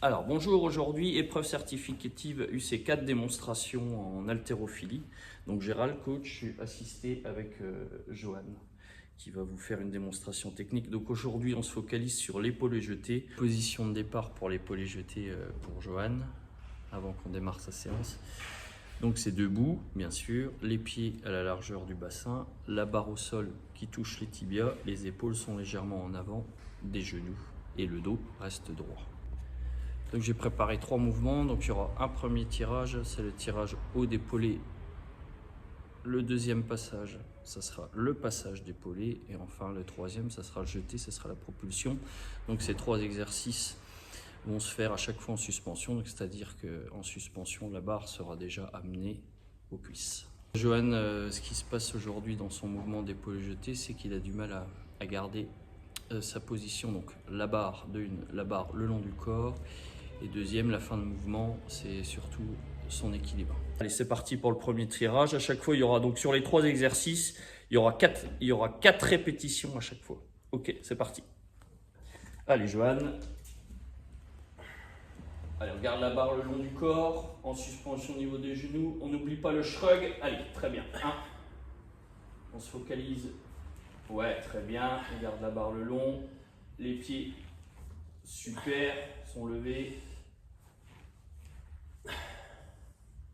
Alors bonjour, aujourd'hui épreuve certificative UC4 démonstration en haltérophilie. Donc Gérald, coach, je suis assisté avec Johan qui va vous faire une démonstration technique. Donc aujourd'hui on se focalise sur l'épaulé jeté. Position de départ pour l'épaulé jeté pour Johan avant qu'on démarre sa séance. Donc c'est debout bien sûr, les pieds à la largeur du bassin, la barre au sol qui touche les tibias, les épaules sont légèrement en avant des genoux et le dos reste droit. Donc j'ai préparé 3 mouvements, donc il y aura un premier tirage, c'est le tirage haut d'épaulé. Le deuxième passage, ça sera le passage d'épaulé. Et enfin le troisième, ça sera le jeté, ça sera la propulsion. Donc ces 3 exercices vont se faire à chaque fois en suspension, c'est-à-dire qu'en suspension, la barre sera déjà amenée aux cuisses. Johan, ce qui se passe aujourd'hui dans son mouvement d'épaulé jeté, c'est qu'il a du mal à garder sa position. Donc la barre la barre le long du corps. Et deuxième, la fin de mouvement, c'est surtout son équilibre. Allez, c'est parti pour le premier tirage. À chaque fois, il y aura donc sur les 3 exercices, il y aura 4 répétitions à chaque fois. Ok, c'est parti. Allez, Johan. Allez, on garde la barre le long du corps, en suspension au niveau des genoux. On n'oublie pas le shrug. Allez, très bien. 1. On se focalise. Ouais, très bien. On garde la barre le long. Les pieds, super, sont levés.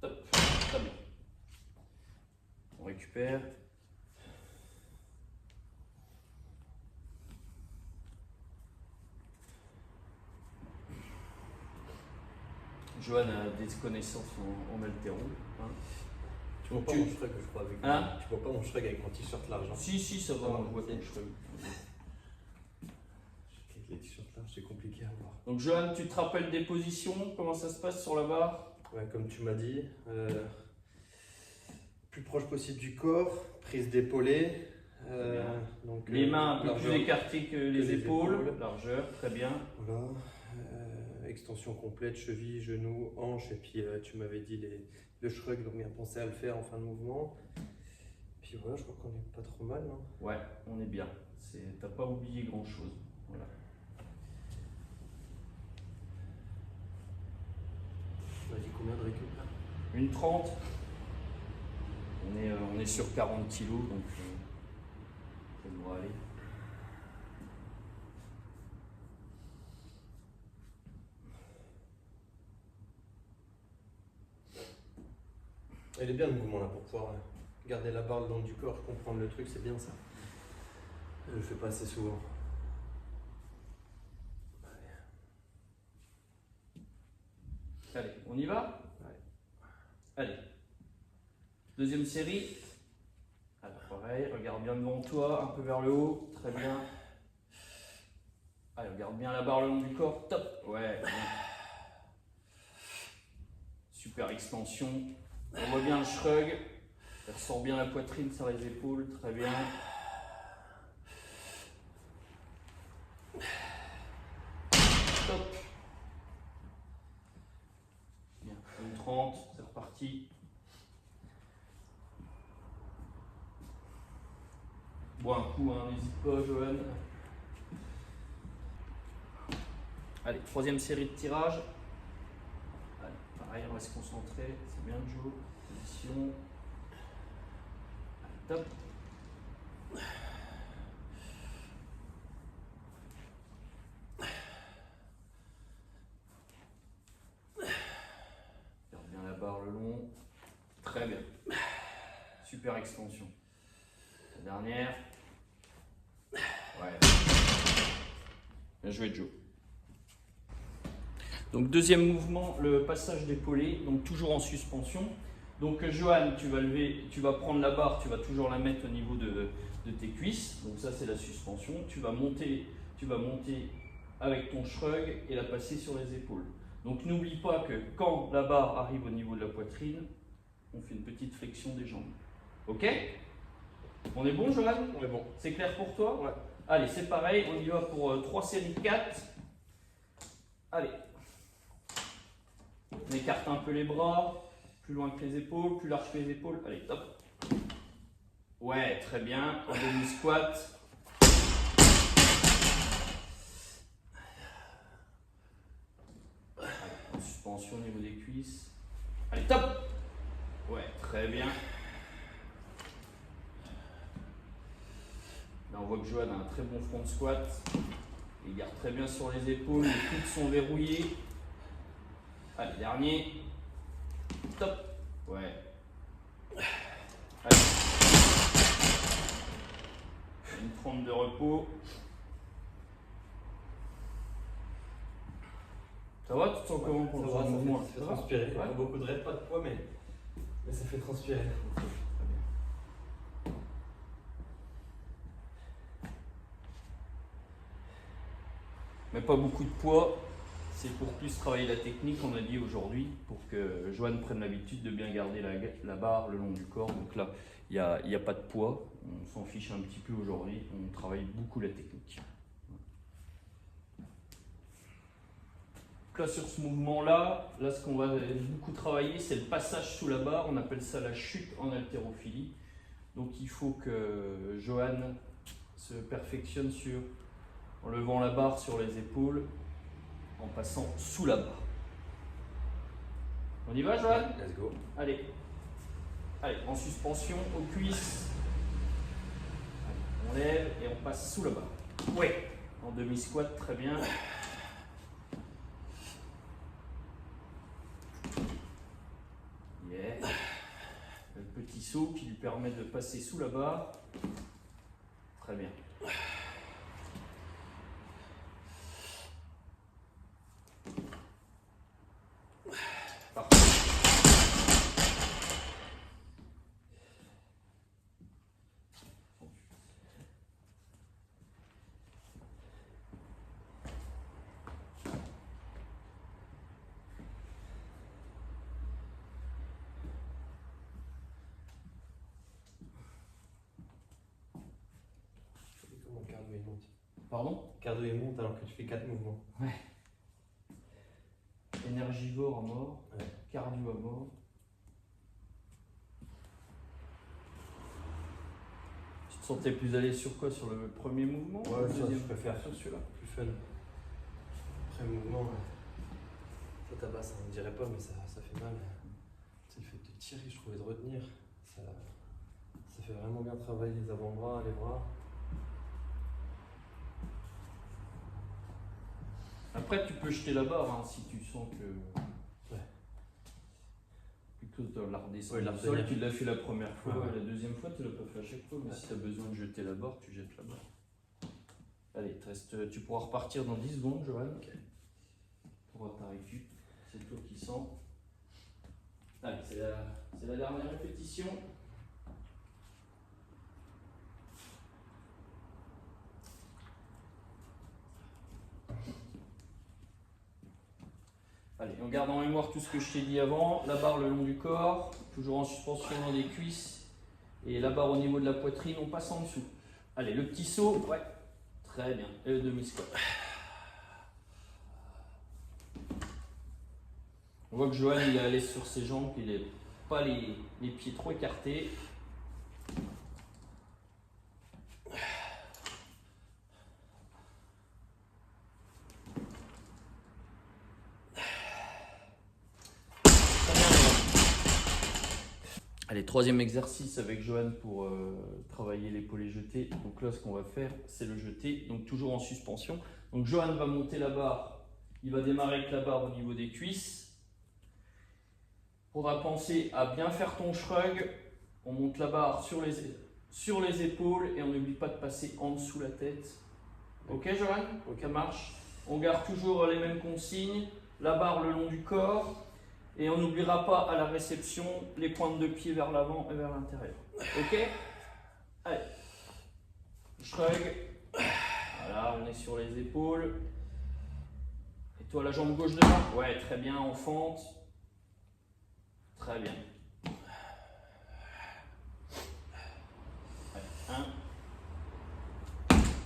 Top, très bien. On récupère. Johan a des connaissances en haltéro. Hein. Tu vois pas mon shrug, je crois, avec tu vois pas mon shrug avec mon t-shirt large. Hein. Si, ça va, on voit ton shrug. Avec les t-shirts larges, c'est compliqué à voir. Donc Johan, tu te rappelles des positions? Comment ça se passe sur la barre? Ouais, comme tu m'as dit, plus proche possible du corps, prise d'épaulé. Donc, les mains un peu plus écartées que les épaules. Largeur, très bien. Voilà. Extension complète, cheville, genou, hanche. Et puis tu m'avais dit le shrug, donc bien penser à le faire en fin de mouvement. Puis voilà, je crois qu'on est pas trop mal. Non? Ouais, on est bien. T'as pas oublié grand chose. Voilà. Tu m'as dit combien de récup là? Une 30. On est sur 40 kg, donc ça devrait aller. Elle est bien le mouvement là pour pouvoir garder la barre le long du corps, comprendre le truc, c'est bien ça. Je le fais pas assez souvent. Allez, on y va? Ouais. Allez. Deuxième série. Alors pareil, regarde bien devant toi, un peu vers le haut, très bien. Allez, regarde bien la barre le long du corps, top. Ouais, bien. Super extension. On voit bien le shrug. Elle ressort bien la poitrine sur les épaules, très bien. Top. Bien, une 30, c'est reparti. Bois un coup, hein, n'hésite pas, Johan. Allez, troisième série de tirage. Allez, pareil, on va se concentrer. C'est bien, Joe. Position. Allez, top. Garde bien la barre le long. Très bien. Super extension. La dernière. Ouais. Bien joué, Joe. Donc deuxième mouvement, le passage d'épaulé, donc toujours en suspension. Donc Johan, tu vas prendre la barre, tu vas toujours la mettre au niveau de tes cuisses. Donc ça c'est la suspension. Tu vas monter avec ton shrug et la passer sur les épaules. Donc n'oublie pas que quand la barre arrive au niveau de la poitrine, on fait une petite flexion des jambes. Ok? On est bon, Johan? On est bon. C'est clair pour toi? Ouais. Allez, c'est pareil, on y va pour 3 séries de 4. Allez. On écarte un peu les bras, plus loin que les épaules, plus large que les épaules. Allez, top. Ouais, très bien. En demi-squat. tension au niveau des cuisses. Allez, top! Ouais, très bien. Là, on voit que Johan a un très bon front squat. Il garde très bien sur les épaules, les coudes sont verrouillés. Allez, dernier. Top! Ouais. Allez. Une 30 de repos. Ça va? Tu te sens comment pour le mouvement? Ça fait transpirer. Ouais. Pas beaucoup de reps, pas de poids, mais ça fait transpirer. Okay. Mais pas beaucoup de poids, c'est pour plus travailler la technique, on a dit aujourd'hui, pour que Johan prenne l'habitude de bien garder la barre le long du corps. Donc là, il n'y a pas de poids, on s'en fiche un petit peu aujourd'hui, on travaille beaucoup la technique. Donc là, sur ce mouvement-là, ce qu'on va beaucoup travailler, c'est le passage sous la barre, on appelle ça la chute en haltérophilie. Donc il faut que Johan se perfectionne en levant la barre sur les épaules, en passant sous la barre. On y va, Johan? Let's go. Allez. Allez, en suspension, aux cuisses. Allez, on lève et on passe sous la barre. Ouais. En demi-squat, très bien. Yeah. Le petit saut qui lui permet de passer sous la barre. Très bien. Pardon? Cardio il monte alors que tu fais 4 mouvements. Ouais. Énergivore à mort, ouais. Cardio à mort. Tu te sentais plus à l'aise sur quoi? Sur le premier mouvement? Ouais, ça, je préfère sur celui-là. Plus fun. Premier mouvement, ça tabasse, on ne dirait pas, mais ça fait mal. C'est le fait de tirer, je trouvais, de retenir. Ça fait vraiment bien travailler les avant-bras, les bras. Après, tu peux jeter la barre hein, si tu sens que. Ouais. Plutôt de la redescendre au sol, tu l'as fait la première fois, la deuxième fois, tu l'as pas fait à chaque fois, mais si tu as besoin de jeter la barre, tu jettes la barre. Allez, tu pourras repartir dans 10 secondes, Johan. Okay. Pour ta récup, c'est toi qui sens. Allez, c'est la dernière répétition. Allez, on garde en mémoire tout ce que je t'ai dit avant. La barre le long du corps, toujours en suspension dans les cuisses. Et la barre au niveau de la poitrine, on passe en dessous. Allez, le petit saut, ouais, très bien. Et le demi-squat. On voit que Johan il est à l'aise sur ses jambes, il n'a pas les pieds trop écartés. Allez, troisième exercice avec Johan pour travailler l'épaulé jeté. Donc là, ce qu'on va faire, c'est le jeté, donc toujours en suspension. Donc Johan va monter la barre, il va démarrer avec la barre au niveau des cuisses. Il faudra penser à bien faire ton shrug. On monte la barre sur les épaules et on n'oublie pas de passer en dessous la tête. Ok Johan? Ok, ça marche. On garde toujours les mêmes consignes, la barre le long du corps. Et on n'oubliera pas à la réception les pointes de pied vers l'avant et vers l'intérieur. Ok? Allez. Shrug. Voilà, on est sur les épaules. Et toi, la jambe gauche devant? Ouais, très bien, en fente. Très bien. Allez, 1,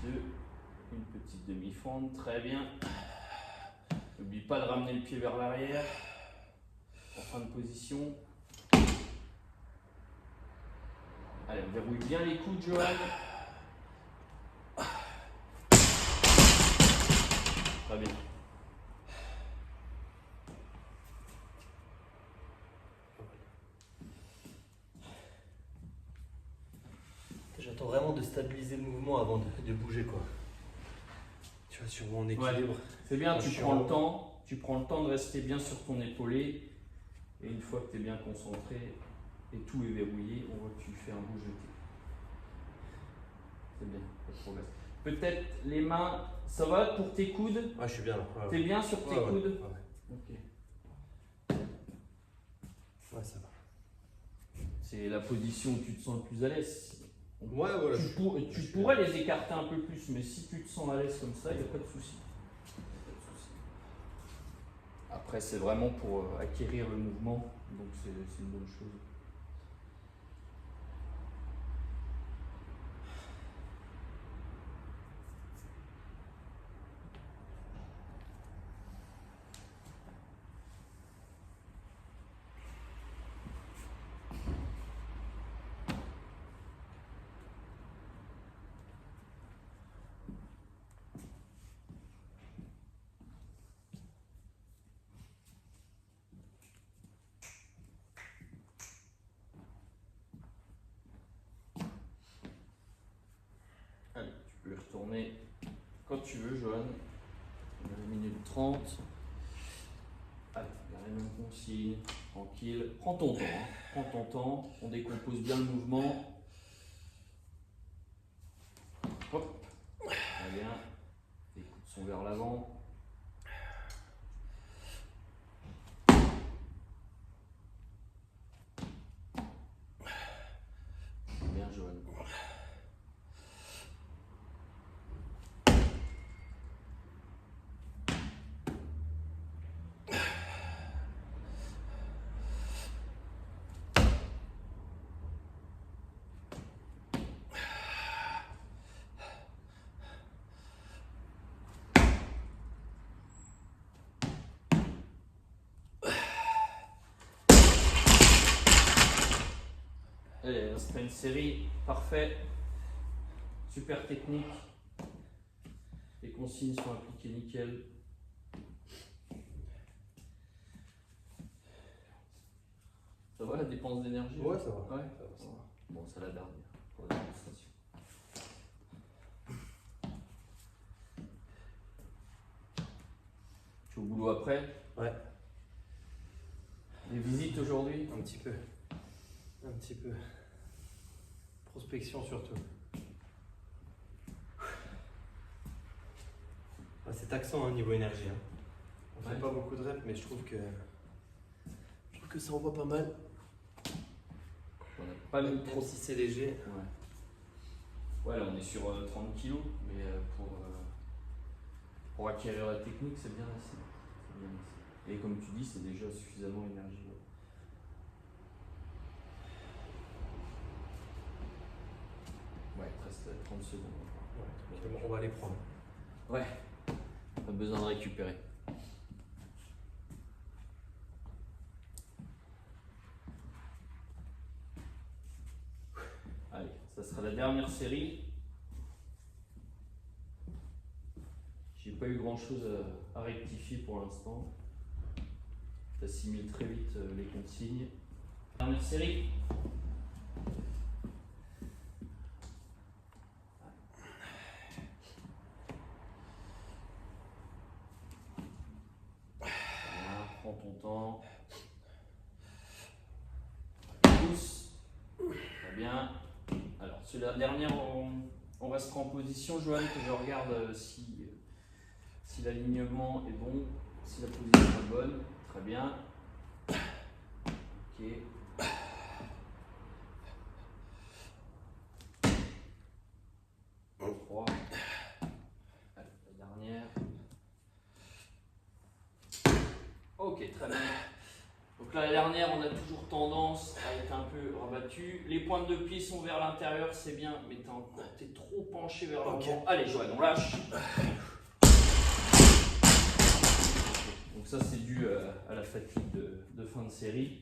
2, une petite demi-fente, très bien. N'oublie pas de ramener le pied vers l'arrière. En fin de position. Allez, on verrouille bien les coudes, Johan. Très bien. j'attends vraiment de stabiliser le mouvement avant de bouger, quoi. Tu vois, sur mon équilibre. C'est bien, tu prends le temps de rester bien sur ton épaulé. Et une fois que tu es bien concentré et tout est verrouillé, on voit que tu fais un beau jeté. C'est bien, pas de problème. Peut-être les mains, ça va pour tes coudes? Ouais, je suis bien là. Ouais, T'es bien sur tes coudes? Ouais. Ok. Ouais, ça va. C'est la position où tu te sens le plus à l'aise. Ouais, voilà. Tu pourrais les écarter un peu plus, mais si tu te sens à l'aise comme ça, il n'y a pas de souci. Après, c'est vraiment pour acquérir le mouvement, donc c'est une bonne chose. Allez, tu peux y retourner quand tu veux, Johan. On a 1 minute 30. Allez, garde les mêmes consignes, tranquille. Prends ton temps, hein. Prends ton temps. On décompose bien le mouvement. Hop, très bien. Les coudes sont vers l'avant. Bien, Johan. Allez, c'était une série parfaite, super technique. Les consignes sont appliquées nickel. Ça va la dépense d'énergie? Ouais, ça va. Ouais. Ça va. Bon, c'est la dernière pour la démonstration. Tu es au boulot après? Ouais. Des visites aujourd'hui? Un petit peu. Un petit peu. Prospection surtout. Ouais, c'est taxant hein, niveau énergie. Hein. On fait pas beaucoup de reps, mais je trouve que ça envoie pas mal. On n'a pas mis trop. Si c'est léger. Ouais, là on est sur 30 kg, mais pour acquérir la technique, c'est bien assez. Et comme tu dis, c'est déjà suffisamment énergie. Ouais, il te reste 30 secondes. Ouais, donc on va les prendre. Ouais, pas besoin de récupérer. Allez, ça sera la dernière série. J'ai pas eu grand chose à rectifier pour l'instant. Tu assimiles très vite les consignes. Dernière série. Voilà, prends ton temps. Pousse. Très bien. Alors, sur la dernière, on restera en position, Johan, que je regarde si l'alignement est bon, si la position est bonne. Très bien. Ok. 3. Allez, la dernière. Ok, très bien. Donc là, la dernière, on a toujours tendance à être un peu rabattu. Les pointes de pied sont vers l'intérieur, c'est bien, mais t'es trop penché vers l'avant. Okay. Allez, Johan, on lâche. Donc ça, c'est dû à la fatigue de fin de série.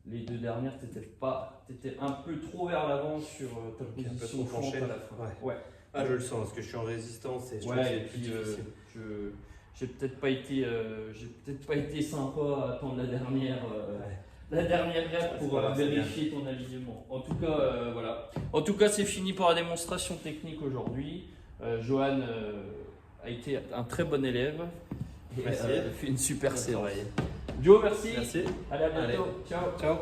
Les deux dernières, t'étais un peu trop vers l'avant sur ta position penchée à la fin. Ouais. Ah, je le sens parce que je suis en résistance et je trouve que c'est plus difficile. J'ai peut-être pas été sympa à attendre la dernière la dernière rep pour vérifier ton alignement. En tout cas, voilà. En tout cas, c'est fini pour la démonstration technique aujourd'hui. Johan a été un très bon élève et Merci. fait une super séance. Travail. Joe, merci. Merci. Allez, à bientôt. Allez. Ciao. Ciao.